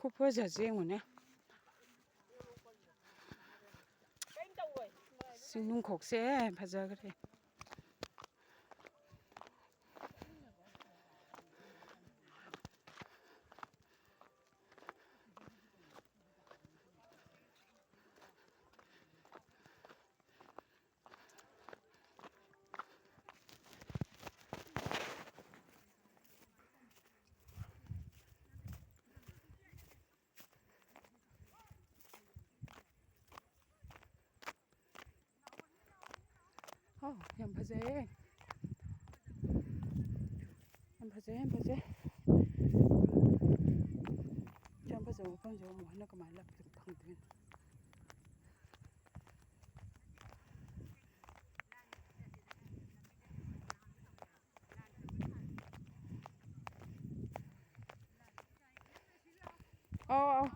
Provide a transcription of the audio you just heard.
ꯈꯨꯐꯖꯁꯦ ꯌꯦꯡꯉꯨꯅꯦ ꯆꯤꯡꯅꯨꯡꯈꯣꯛꯁꯦ ꯐꯖꯈ꯭ꯔꯦ ꯌꯥꯝ ꯐꯖꯩꯌꯦ ꯌꯥꯝ ꯐꯖꯩ ꯌꯥꯝ ꯐꯖꯩ ꯌꯥꯝ ꯐꯖꯕ ꯃꯐꯝꯁꯦ ꯑꯃꯨꯛ ꯍꯟꯅ ꯀꯃꯥꯏꯅ ꯐꯪꯗꯣꯏꯅꯣ ꯑꯧ